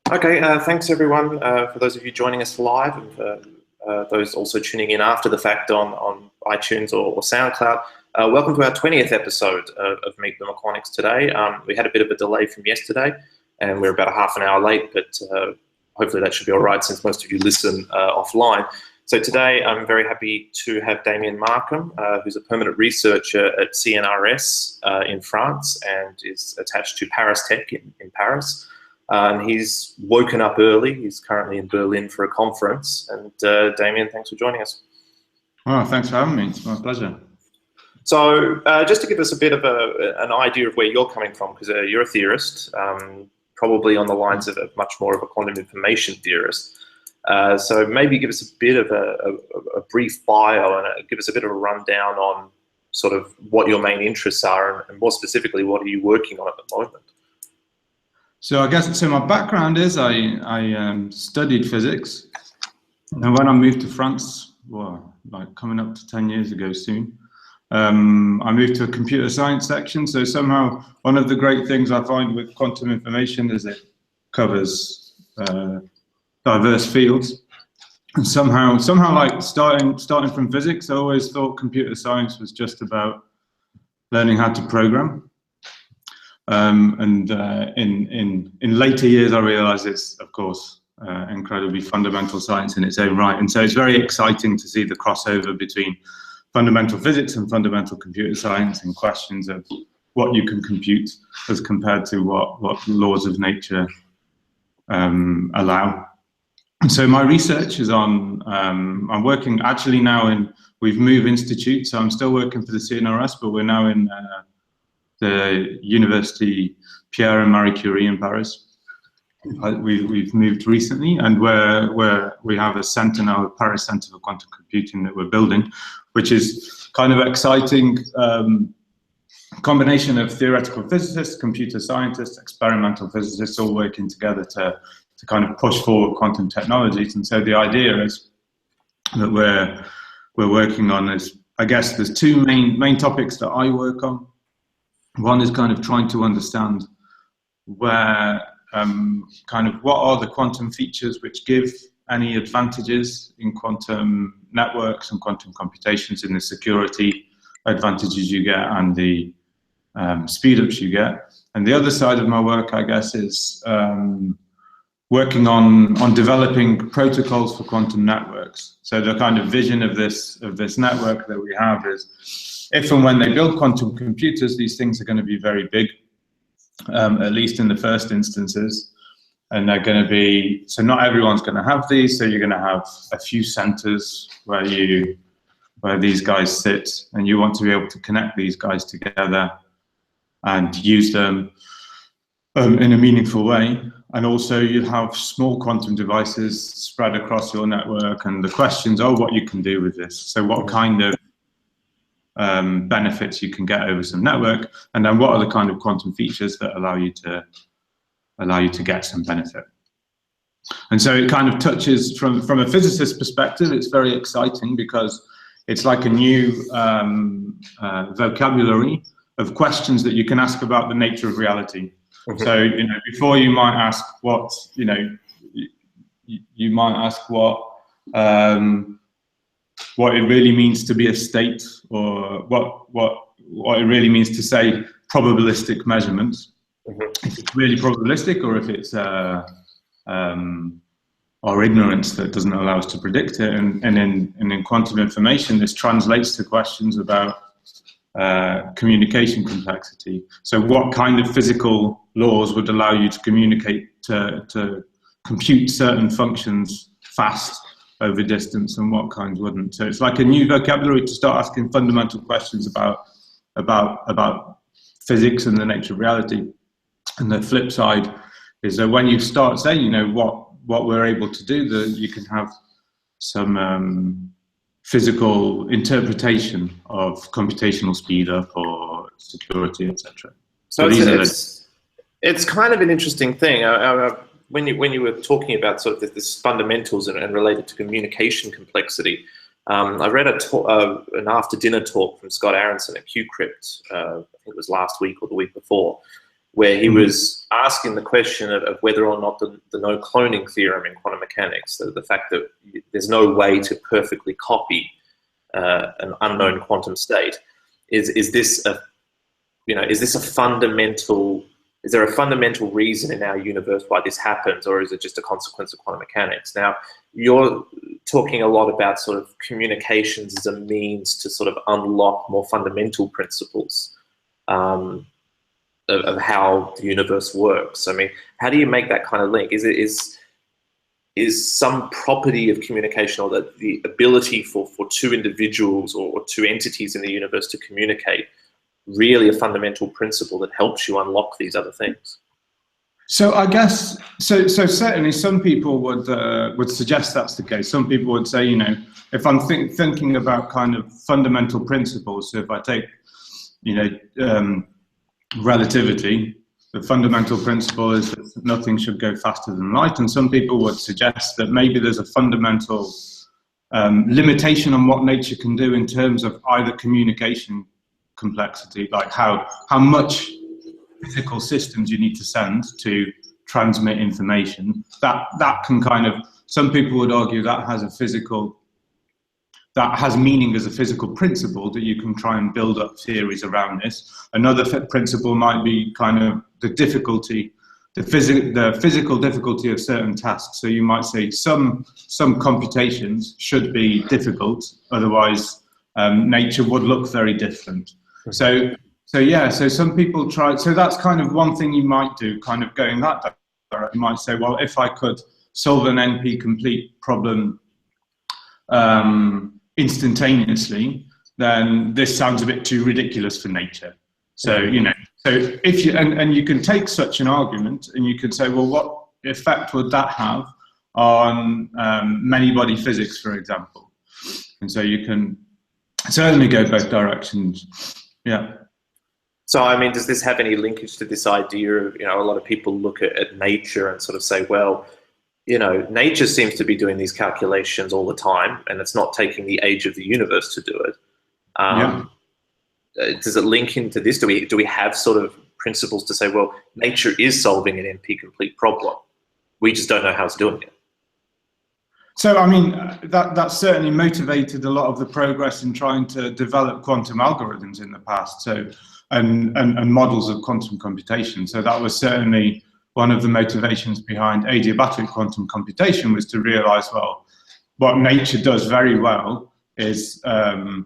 Okay, thanks everyone for those of you joining us live and for those also tuning in after the fact on iTunes or SoundCloud. Welcome to our 20th episode of Meet the meQuanics today. We had a bit of a delay from yesterday and we're about a half an hour late, but hopefully that should be all right since most of you listen offline. So today I'm very happy to have Damian Markham, who's a permanent researcher at CNRS in France and is attached to ParisTech in Paris. And he's woken up early. He's currently in Berlin for a conference. And Damian, thanks for joining us. Oh, thanks for having me. It's my pleasure. So just to give us a bit of an idea of where you're coming from, because you're a theorist, probably on the lines of much more of a quantum information theorist. So maybe give us a bit of a brief bio and give us a bit of a rundown on sort of what your main interests are and more specifically, what are you working on at the moment? So I guess, so my background is I studied physics, and when I moved to France, well, like coming up to 10 years ago soon, I moved to a computer science section. So somehow one of the great things I find with quantum information is it covers diverse fields. And somehow like starting from physics, I always thought computer science was just about learning how to program. In later years, I realized it's, of course, incredibly fundamental science in its own right. And so it's very exciting to see the crossover between fundamental physics and fundamental computer science and questions of what you can compute as compared to what laws of nature allow. And so my research is on, I'm working actually now we've moved institute, so I'm still working for the CNRS, but we're now in the University Pierre and Marie Curie in Paris. We've moved recently, and we have a center now, a Paris Center for Quantum Computing that we're building, which is kind of exciting combination of theoretical physicists, computer scientists, experimental physicists all working together to kind of push forward quantum technologies. And so the idea is that we're working on is, I guess there's two main topics that I work on. One is kind of trying to understand where, kind of what are the quantum features which give any advantages in quantum networks and quantum computations in the security advantages you get and the speed ups you get. And the other side of my work, I guess, is working on developing protocols for quantum networks. So the kind of vision of this network that we have is, if and when they build quantum computers, these things are going to be very big, at least in the first instances. And they're going to be, so not everyone's going to have these, so you're going to have a few centers where these guys sit, and you want to be able to connect these guys together and use them in a meaningful way. And also you have small quantum devices spread across your network, and the questions are what you can do with this. So what kind of benefits you can get over some network, and then what are the kind of quantum features that allow you to get some benefit. And so it kind of touches from a physicist perspective, it's very exciting because it's like a new vocabulary of questions that you can ask about the nature of reality. Okay. So, before you might ask what, you might ask what it really means to be a state, or what it really means to say probabilistic measurements. Mm-hmm. If it's really probabilistic, or if it's our ignorance that doesn't allow us to predict it. And in quantum information, this translates to questions about communication complexity. So what kind of physical laws would allow you to communicate, to compute certain functions fast over distance, and what kinds wouldn't? So it's like a new vocabulary to start asking fundamental questions about physics and the nature of reality. And the flip side is that when you start saying, what we're able to do, that you can have some physical interpretation of computational speed up or security, etc. So it's kind of an interesting thing. When you were talking about sort of this fundamentals and related to communication complexity, I read an after dinner talk from Scott Aronson at QCrypt, I think it was last week or the week before, where he was asking the question of whether or not the no cloning theorem in quantum mechanics, the fact that there's no way to perfectly copy an unknown quantum state, is this a fundamental? Is there a fundamental reason in our universe why this happens, or is it just a consequence of quantum mechanics? Now, you're talking a lot about sort of communications as a means to sort of unlock more fundamental principles of how the universe works. I mean, how do you make that kind of link? Is some property of communication, or the ability for two individuals or two entities in the universe to communicate, really a fundamental principle that helps you unlock these other things? So I guess, so certainly some people would suggest that's the case. Some people would say, if I'm thinking about kind of fundamental principles, so if I take, relativity, the fundamental principle is that nothing should go faster than light, and some people would suggest that maybe there's a fundamental limitation on what nature can do in terms of either communication complexity, like how much physical systems you need to send to transmit information. That can kind of, some people would argue that has meaning as a physical principle, that you can try and build up theories around this. Another principle might be kind of the difficulty, the physical difficulty of certain tasks. So you might say some computations should be difficult, otherwise nature would look very different. So some people try, so that's kind of one thing you might do, kind of going that direction. You might say, well, if I could solve an NP-complete problem instantaneously, then this sounds a bit too ridiculous for nature. So, so if you, and you can take such an argument and you could say, well, what effect would that have on many-body physics, for example? And so you can certainly go both directions. Yeah. So, I mean, does this have any linkage to this idea of, a lot of people look at nature and sort of say, well, nature seems to be doing these calculations all the time, and it's not taking the age of the universe to do it. Does it link into this? Do we have sort of principles to say, well, nature is solving an NP-complete problem, we just don't know how it's doing it? So, I mean, that certainly motivated a lot of the progress in trying to develop quantum algorithms in the past, so and models of quantum computation. So that was certainly one of the motivations behind adiabatic quantum computation, was to realize, well, what nature does very well is find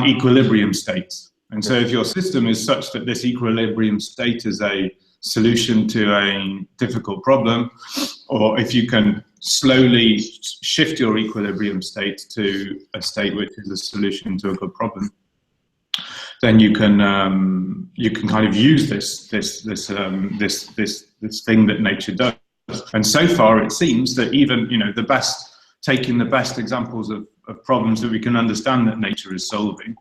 equilibrium states. And so if your system is such that this equilibrium state is a solution to a difficult problem, or if you can slowly shift your equilibrium state to a state which is a solution to a good problem, then you can kind of use this thing that nature does. And so far, it seems that even taking the best examples of problems that we can understand that nature is solving,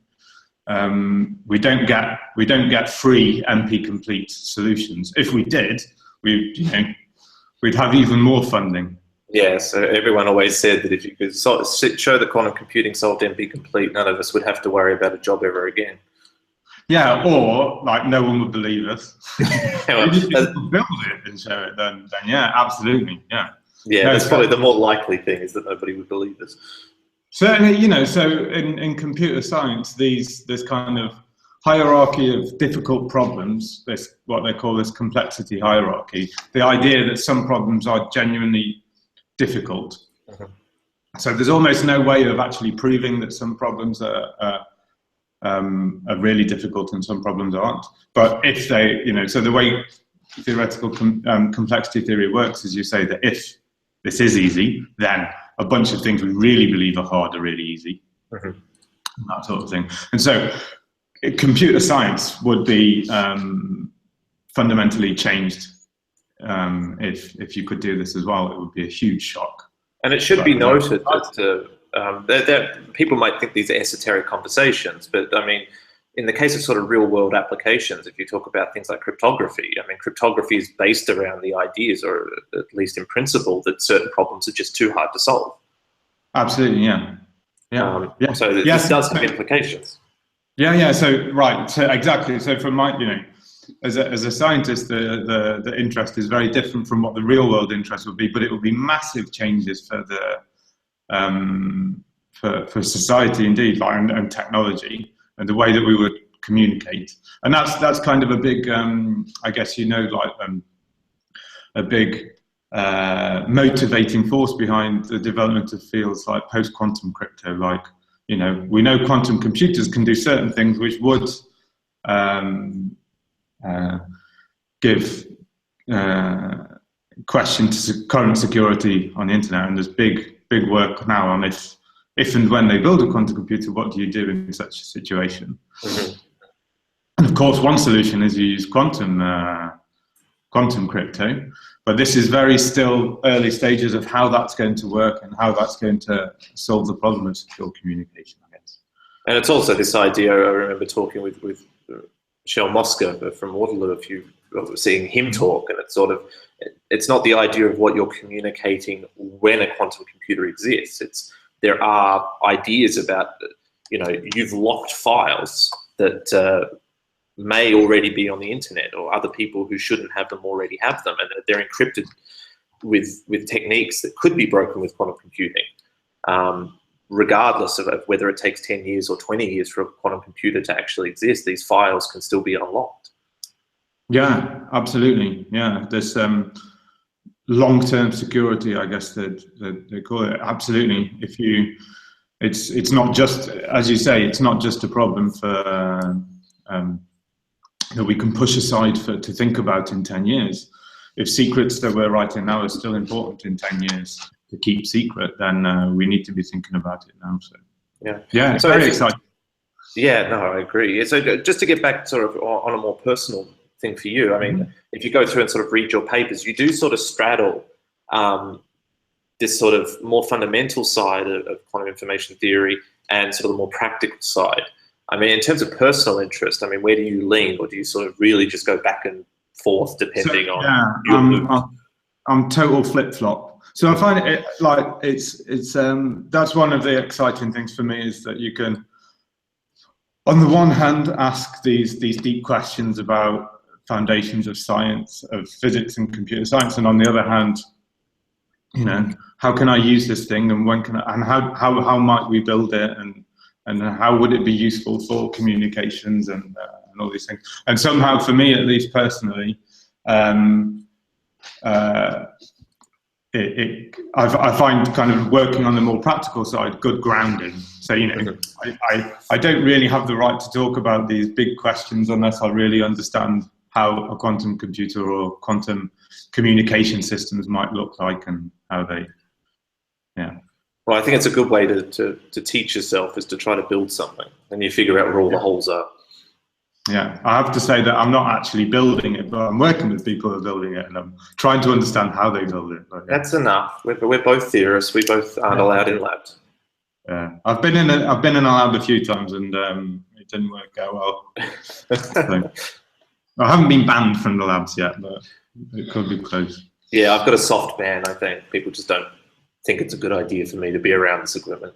we don't get free NP-complete solutions. If we did, we'd have even more funding. Yeah, so everyone always said that if you could show that quantum computing solved NP-complete, none of us would have to worry about a job ever again. Yeah, or like no one would believe us. If you build it and show it, then yeah, absolutely, yeah. Yeah, that's probably the more likely thing, is that nobody would believe us. Certainly, so in computer science, this kind of hierarchy of difficult problems, this what they call this complexity hierarchy, the idea that some problems are genuinely difficult. So there's almost no way of actually proving that some problems are really difficult and some problems aren't. But if they, so the way theoretical complexity theory works is, you say that if this is easy, then a bunch of things we really believe are hard are really easy. That sort of thing. And so computer science would be fundamentally changed if you could do this as well. It would be a huge shock. And it should be noted that people might think these are esoteric conversations, but I mean, in the case of sort of real world applications, if you talk about things like cryptography, I mean, cryptography is based around the ideas, or at least in principle, that certain problems are just too hard to solve. Absolutely, yeah. So this does have implications. Yeah. So right. So exactly. So from my, as a scientist, the interest is very different from what the real world interest would be, but it would be massive changes for for society indeed, like, and technology and the way that we would communicate. And that's kind of a big, I guess, a big motivating force behind the development of fields like post-quantum crypto. Like, we know quantum computers can do certain things which would give question to current security on the internet, and there's big work now on if and when they build a quantum computer, what do you do in such a situation? Mm-hmm. And of course, one solution is you use quantum crypto, but this is very still early stages of how that's going to work and how that's going to solve the problem of secure communication, I guess. And it's also this idea, I remember talking with Michelle Mosca from Waterloo, seeing him talk, and it's not the idea of what you're communicating when a quantum computer exists. There are ideas about, you've locked files that may already be on the internet, or other people who shouldn't have them already have them, and they're encrypted with techniques that could be broken with quantum computing. Regardless of whether it takes 10 years or 20 years for a quantum computer to actually exist, these files can still be unlocked. Yeah, absolutely. Yeah, there's long-term security, I guess that they call it. Absolutely. It's not just, as you say, it's not just a problem for that we can push aside to think about in 10 years. If secrets that we're writing now are still important in 10 years to keep secret, then we need to be thinking about it now. So yeah, it's very exciting. Yeah, no, I agree. So just to get back sort of on a more personal thing for you, I mean, if you go through and sort of read your papers, you do sort of straddle this sort of more fundamental side of quantum information theory and sort of the more practical side. I mean, in terms of personal interest, I mean, where do you lean, or do you sort of really just go back and forth depending on your mood? I'm total flip-flop. So I find it like it's that's one of the exciting things for me, is that you can, on the one hand, ask these deep questions about foundations of science, of physics and computer science, and on the other hand, how can I use this thing, and when can I, and how might we build it, and how would it be useful for communications and all these things. And somehow, for me, at least personally, I find kind of working on the more practical side good grounding. So, I don't really have the right to talk about these big questions unless I really understand how a quantum computer or quantum communication systems might look like, and how they, Well, I think it's a good way to teach yourself, is to try to build something, and you figure out where all the holes are. Yeah, I have to say that I'm not actually building it, but I'm working with people who are building it, and I'm trying to understand how they build it. But, That's enough. We're both theorists. We both aren't allowed in labs. Yeah, I've been in a lab a few times, and it didn't work out well. So, I haven't been banned from the labs yet, but it could be close. Yeah, I've got a soft ban, I think. People just don't think it's a good idea for me to be around this equipment.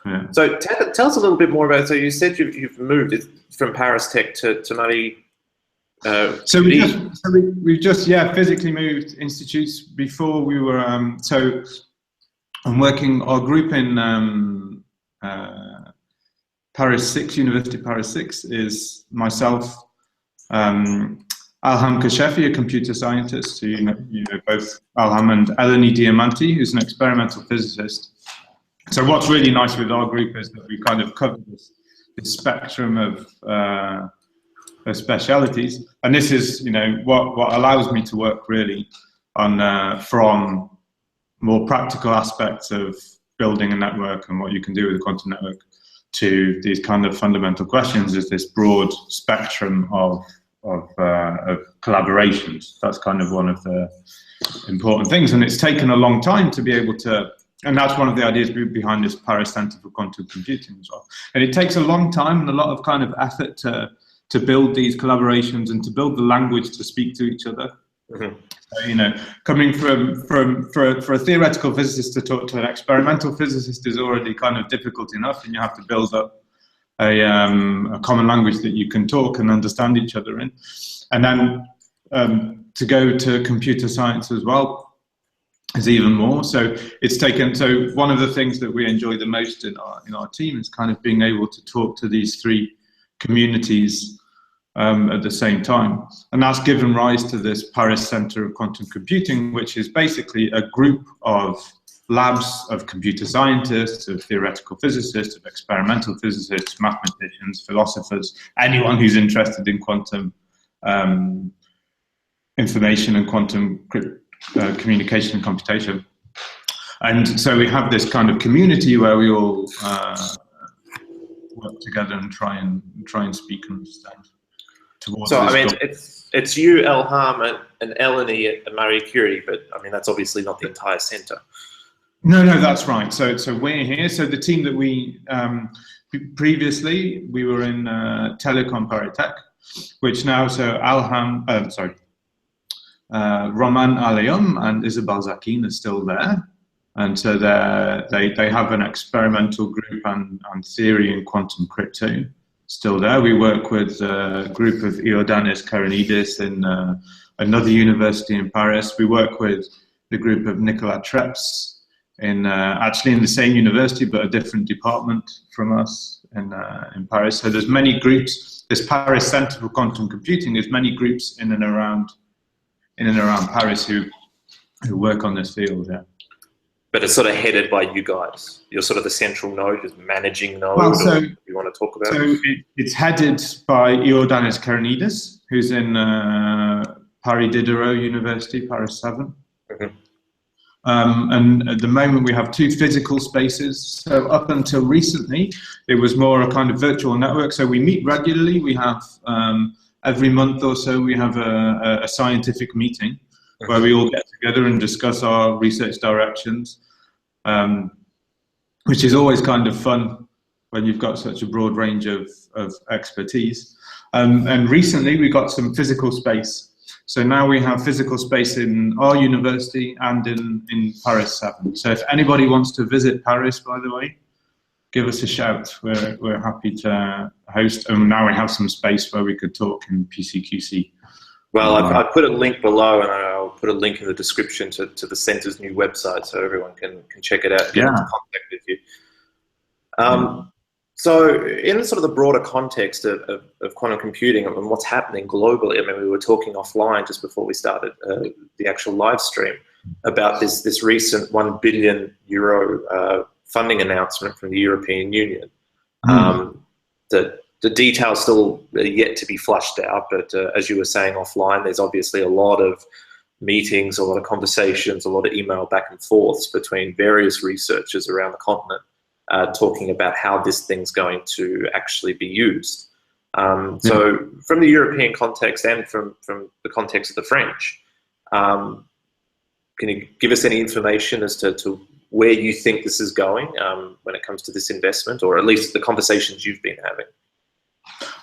Yeah. So tell us a little bit more about, so you said you've moved from ParisTech to Murray. So we've just physically moved institutes. Before we were, so I'm working, our group in Paris 6, University Paris 6, is myself, Alham Kashefi, a computer scientist, who you know both Alham, and Eleni Diamanti, who's an experimental physicist. So what's really nice with our group is that we kind of cover this spectrum of specialities, and this is what allows me to work really on from more practical aspects of building a network and what you can do with a quantum network, to these kind of fundamental questions, is this broad spectrum of collaborations. That's kind of one of the important things, and it's taken a long time to be able to, and that's one of the ideas behind this Paris Center for Quantum Computing as well. And it takes a long time and a lot of kind of effort to build these collaborations and to build the language to speak to each other. Mm-hmm. So, coming for a theoretical physicist to talk to an experimental physicist is already kind of difficult enough, and you have to build up a common language that you can talk and understand each other in. And then to go to computer science as well is even more. So it's taken. So one of the things that we enjoy the most in our team is kind of being able to talk to these three communities at the same time, and that's given rise to this Paris Center of Quantum Computing, which is basically a group of labs of computer scientists, of theoretical physicists, of experimental physicists, mathematicians, philosophers, anyone who's interested in quantum information and quantum communication and computation. And so we have this kind of community where we all work together and try and speak and understand. So I mean, it's you, Elham, and Eleni at Marie Curie, but I mean that's obviously not the entire centre. No, that's right. So we're here. So the team that we previously we were in Telecom ParisTech, which now Roman Aleum and Isabel Zakin are still there, and so they have an experimental group and theory in quantum crypto still there. We work with a group of Ioannis Karanidis in another university in Paris. We work with the group of Nicolas Treps actually in the same university but a different department from us in Paris. So there's many groups. This Paris Center for Quantum Computing, there's many groups in and around Paris who work on this field. Yeah. But it's sort of headed by you guys. You're sort of the central node, just managing node. Well, so you want to talk about? So it's headed by Ioannis Karanidis, who's in Paris Diderot University, Paris 7. Mm-hmm. And at the moment we have 2 physical spaces. So up until recently, it was more a kind of virtual network. So we meet regularly. We have every month or so we have a scientific meeting where we all get together and discuss our research directions, which is always kind of fun when you've got such a broad range of expertise. And recently we got some physical space. So now we have physical space in our university and in Paris 7. So if anybody wants to visit Paris, by the way, give us a shout. We're happy to host. And now we have some space where we could talk in PCQC. Well, I've put a link below, and I'll put a link in the description to the centre's new website, so everyone can check it out and get into contact with you. So in sort of the broader context of quantum computing and what's happening globally, I mean, we were talking offline just before we started the actual live stream about this recent €1 billion funding announcement from the European Union. The details still are yet to be flushed out, but as you were saying offline, there's obviously a lot of meetings, a lot of conversations, a lot of email back and forths between various researchers around the continent talking about how this thing's going to actually be used. So from the European context and from the context of the French, can you give us any information as to where you think this is going when it comes to this investment, or at least the conversations you've been having?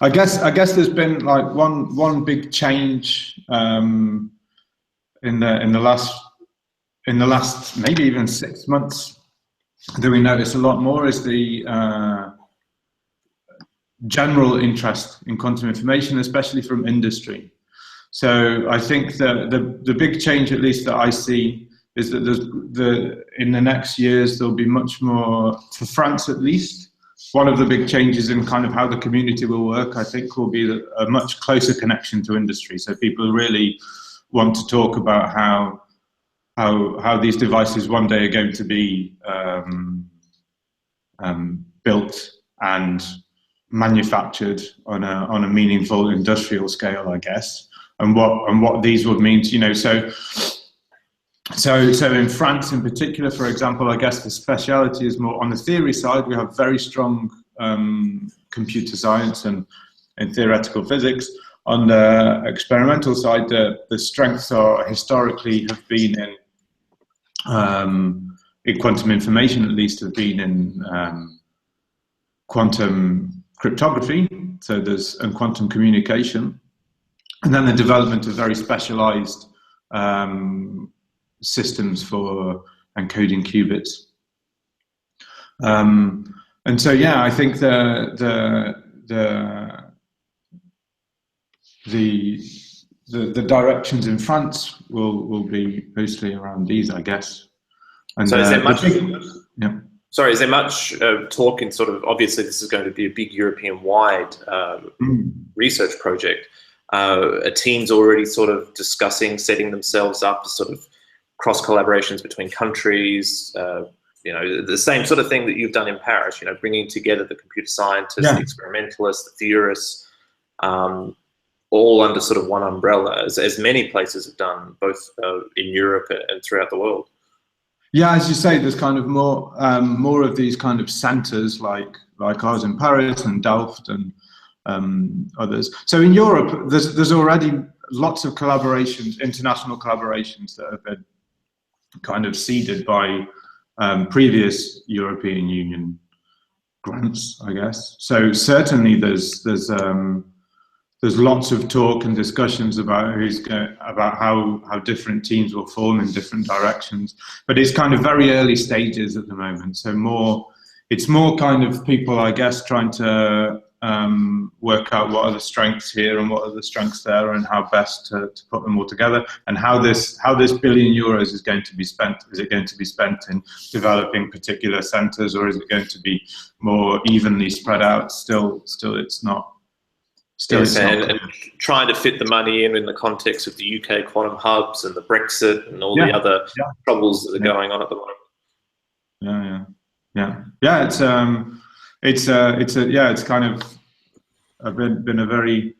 I guess there's been like one big change in the last maybe even 6 months that we notice a lot more is the general interest in quantum information, especially from industry. So I think that the big change, at least that I see, is that in the next years there'll be much more, for France at least. One of the big changes in kind of how the community will work, I think, will be a much closer connection to industry. So people really want to talk about how these devices one day are going to be built and manufactured on a meaningful industrial scale, I guess, and what these would mean. So in France in particular, for example, I guess the speciality is more on the theory side. We have very strong computer science and theoretical physics. On the experimental side, the strengths are historically have been in quantum information, at least, have been in quantum cryptography, and quantum communication, and then the development of very specialized systems for encoding qubits. And so, yeah, I think the directions in France will be mostly around these, I guess. And so is there much? Yeah. Sorry, is there much talk in sort of, obviously this is going to be a big European-wide research project. Are teams already sort of discussing setting themselves up as sort of cross collaborations between countries? You know, the same sort of thing that you've done in Paris. You know, bringing together the computer scientists, the experimentalists, the theorists, all under sort of one umbrella, as many places have done, both in Europe and throughout the world. Yeah, as you say, there's kind of more of these kind of centres like ours in Paris and Delft and others. So in Europe, there's already lots of collaborations, international collaborations that have been kind of seeded by previous European Union grants, I guess. So certainly there's lots of talk and discussions about about how different teams will form in different directions, but it's kind of very early stages at the moment. So it's more kind of people, I guess, trying to work out what are the strengths here and what are the strengths there, and how best to put them all together, and how this €1 billion is going to be spent. Is it going to be spent in developing particular centres, or is it going to be more evenly spread out? Still, it's not. Yes, and trying to fit the money in the context of the UK quantum hubs and the Brexit and all the other troubles that are going on at the moment. It's kind of been a very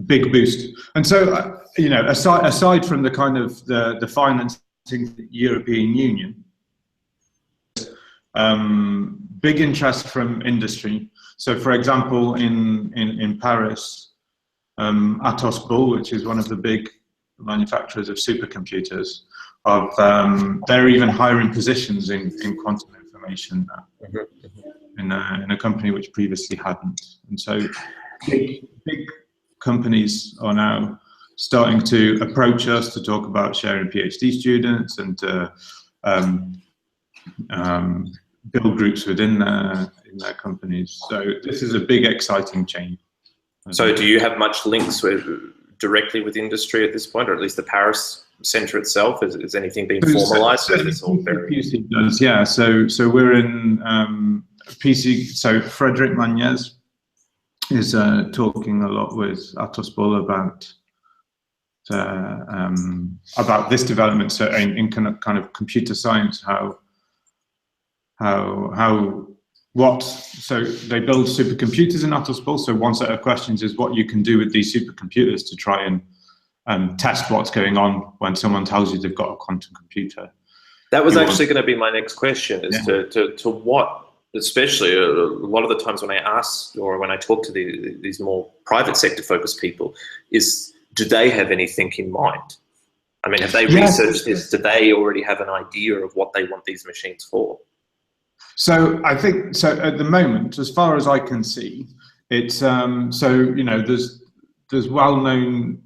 big boost. And so, you know, aside from the kind of the financing of the European Union, big interest from industry. So, for example, in Paris, Atos Bull, which is one of the big manufacturers of supercomputers, they're even hiring positions in quantum information now, in a company which previously hadn't. And so, big companies are now starting to approach us to talk about sharing PhD students and to build groups within their companies. So this is a big, exciting change. So do you have much links directly with industry at this point, or at least the Paris Centre itself? Is anything being formalised? PC does, yeah. So we're in PC. So Frédéric Magnez is talking a lot with Atos Bull about this development. So in kind of computer science, so they build supercomputers in Atos Bull. So one set of questions is what you can do with these supercomputers to try and test what's going on when someone tells you they've got a quantum computer. That was actually going to be my next question, is to what, especially a lot of the times when I ask or when I talk to these more private sector focused people, is do they have anything in mind? I mean, have they researched this? Do they already have an idea of what they want these machines for? So I think, so at the moment, as far as I can see, it's, so, you know, there's well-known,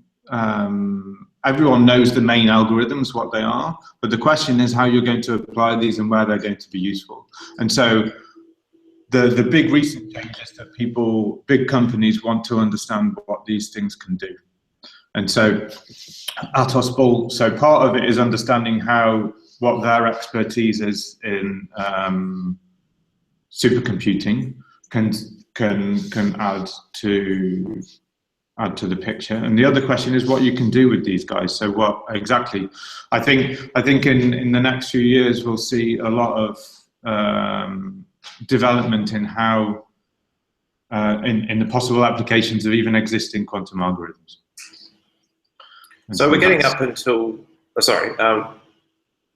everyone knows the main algorithms, what they are, but the question is how you're going to apply these and where they're going to be useful. And so the big recent change is that big companies want to understand what these things can do. And so Atos Bull, so part of it is understanding what their expertise is in supercomputing can add to the picture. And the other question is what you can do with these guys. So what exactly? I think in the next few years we'll see a lot of development in how in the possible applications of even existing quantum algorithms. So we're getting up until,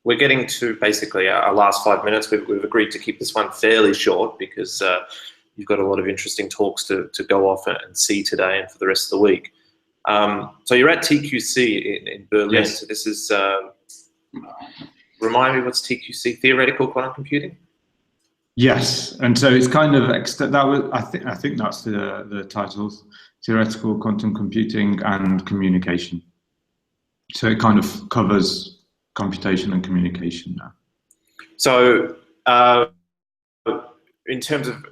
we're getting to basically our last 5 minutes. We've agreed to keep this one fairly short because you've got a lot of interesting talks to go off and see today and for the rest of the week. So you're at TQC in Berlin. Yes. So this is, remind me, what's TQC? Theoretical quantum computing? Yes, and so it's kind of I think that's the title: theoretical quantum computing and communication. So it kind of covers computation and communication now. So in terms of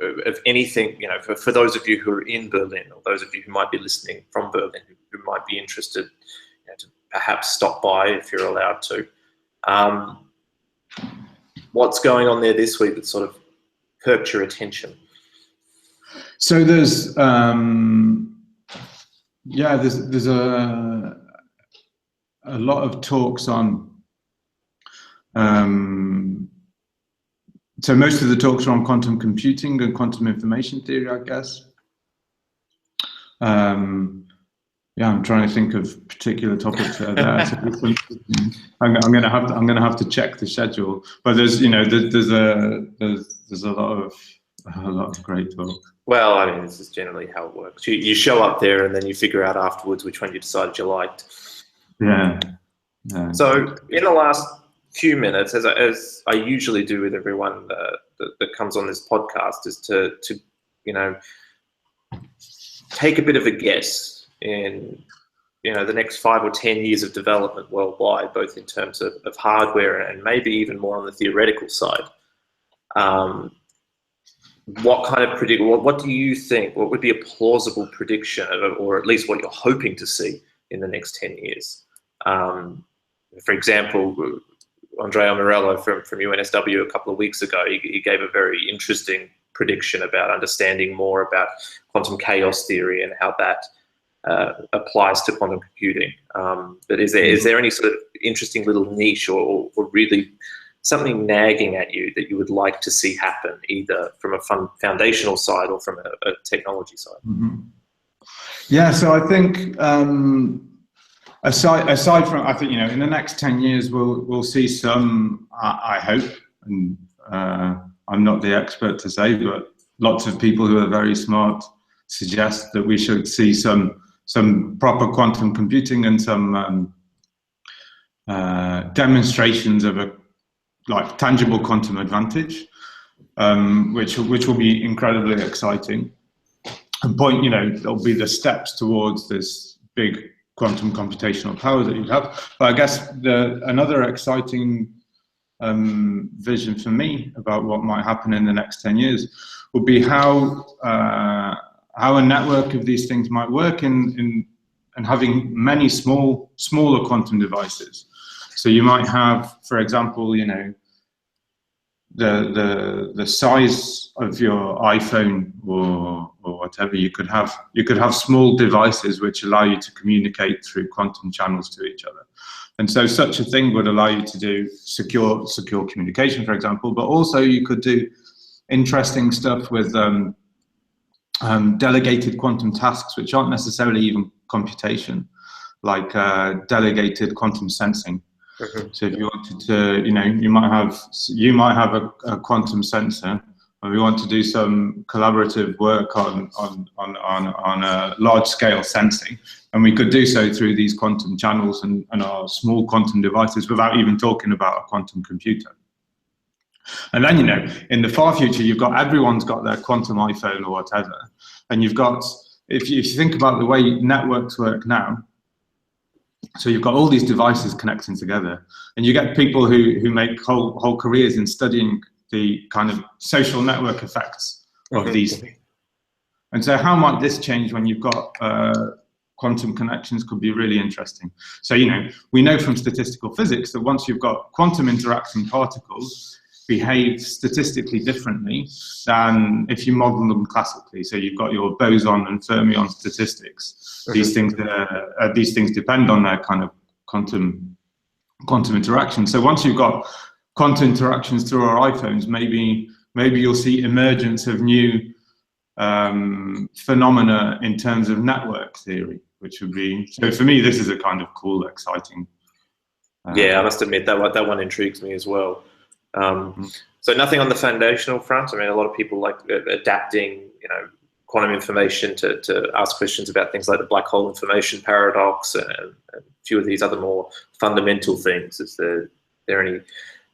anything, for those of you who are in Berlin, or those of you who might be listening from Berlin, who might be interested, to perhaps stop by if you're allowed to. What's going on there this week that sort of perked your attention? So there's a lot of talks on. So most of the talks are on quantum computing and quantum information theory, I guess. I'm trying to think of particular topics that are there. So I'm going to have to check the schedule. But there's there's a lot of great talk. Well, I mean, this is generally how it works. You show up there and then you figure out afterwards which one you decided you liked. Yeah. So in the last few minutes, as I usually do with everyone that comes on this podcast, is to take a bit of a guess in the next 5 or 10 years of development worldwide, both in terms of hardware and maybe even more on the theoretical side. What do you think? What would be a plausible prediction, or at least what you're hoping to see in the next 10 years? For example, Andrea Morello from UNSW a couple of weeks ago, he gave a very interesting prediction about understanding more about quantum chaos theory and how that applies to quantum computing. But is there any sort of interesting little niche or really something nagging at you that you would like to see happen, either from a foundational side or from a technology side? Mm-hmm. Yeah, so I think aside from, I think in the next 10 years we'll see some. I hope, and I'm not the expert to say, but lots of people who are very smart suggest that we should see some proper quantum computing and some demonstrations of a tangible quantum advantage, which will be incredibly exciting. And there'll be the steps towards this big quantum computational power that you have. But I guess another exciting vision for me about what might happen in the next 10 years would be how a network of these things might work in having many smaller quantum devices. So you might have, for example, the size of your iPhone or whatever. You could have small devices which allow you to communicate through quantum channels to each other. And so such a thing would allow you to do secure communication, for example, but also you could do interesting stuff with delegated quantum tasks, which aren't necessarily even computation, like delegated quantum sensing. Mm-hmm. So if you wanted to, you might have a quantum sensor, and we want to do some collaborative work on large scale sensing, and we could do so through these quantum channels and our small quantum devices without even talking about a quantum computer. And then, in the far future, everyone's got their quantum iPhone or whatever, and you've got, if you think about the way networks work now, so you've got all these devices connecting together, and you get people who make whole careers in studying the kind of social network effects of these things. And so how might this change when you've got quantum connections? Could be really interesting. So, we know from statistical physics that once you've got quantum interacting particles behave statistically differently than if you model them classically. So you've got your boson and fermion statistics. These things depend on their kind of quantum interaction. So once you've got quantum interactions through our iPhones, maybe you'll see emergence of new phenomena in terms of network theory, which would be, so for me, this is a kind of cool, exciting. Yeah, I must admit that one intrigues me as well. So nothing on the foundational front. I mean, a lot of people like adapting, quantum information to ask questions about things like the black hole information paradox and a few of these other more fundamental things. Is there any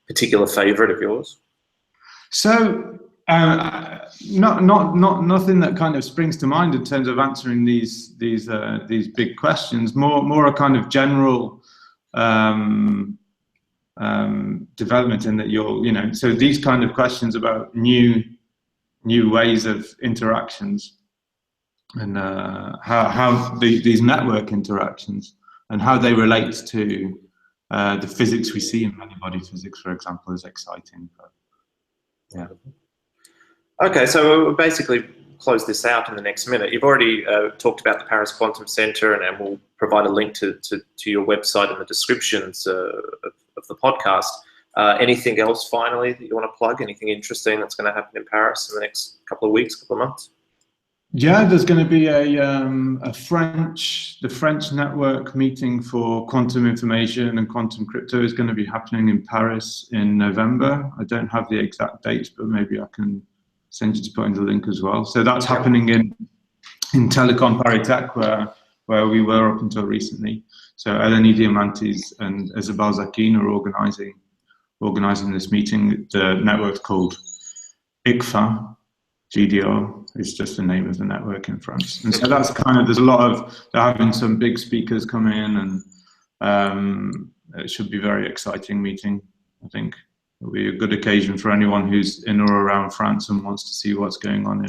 particular favorite of yours? So nothing that kind of springs to mind in terms of answering these big questions. More a kind of general development in that so these kind of questions about new new ways of interactions, and how these network interactions and how they relate to the physics we see in many-body physics, for example, is exciting. But, yeah. Okay, so we'll basically close this out in the next minute. You've already talked about the Paris Quantum Center, and we'll provide a link to your website in the descriptions of the podcast. Anything else finally that you want to plug? Anything interesting that's going to happen in Paris in the next couple of weeks, couple of months? Yeah, there's going to be the French network meeting for quantum information and quantum crypto is going to be happening in Paris in November. I don't have the exact dates, but maybe I can send you to put in the link as well. So that's happening in Telecom ParisTech, where we were up until recently. So Eleni Diamantis and Isabel Zakin are organizing this meeting. The network's called ICFA. GDO is just the name of the network in France. And so that's they're having some big speakers come in, and it should be a very exciting meeting. I think it'll be a good occasion for anyone who's in or around France and wants to see what's going on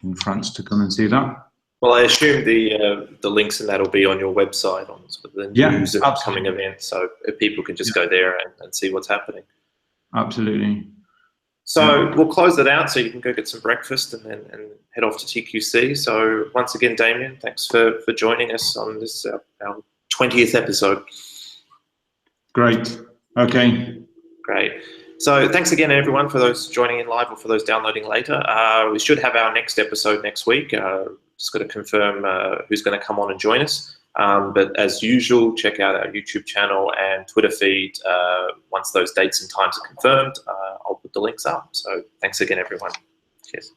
in France to come and see that. Well, I assume the links in that will be on your website on sort of the news and upcoming events, so people can just go there and see what's happening. Absolutely. So we'll close it out so you can go get some breakfast and head off to TQC. So once again, Damian, thanks for joining us on this our 20th episode. Great. Okay. Great. So thanks again, everyone, for those joining in live or for those downloading later. We should have our next episode next week. Just got to confirm who's going to come on and join us. But as usual, check out our YouTube channel and Twitter feed. Once those dates and times are confirmed, I'll put the links up. So thanks again, everyone. Cheers.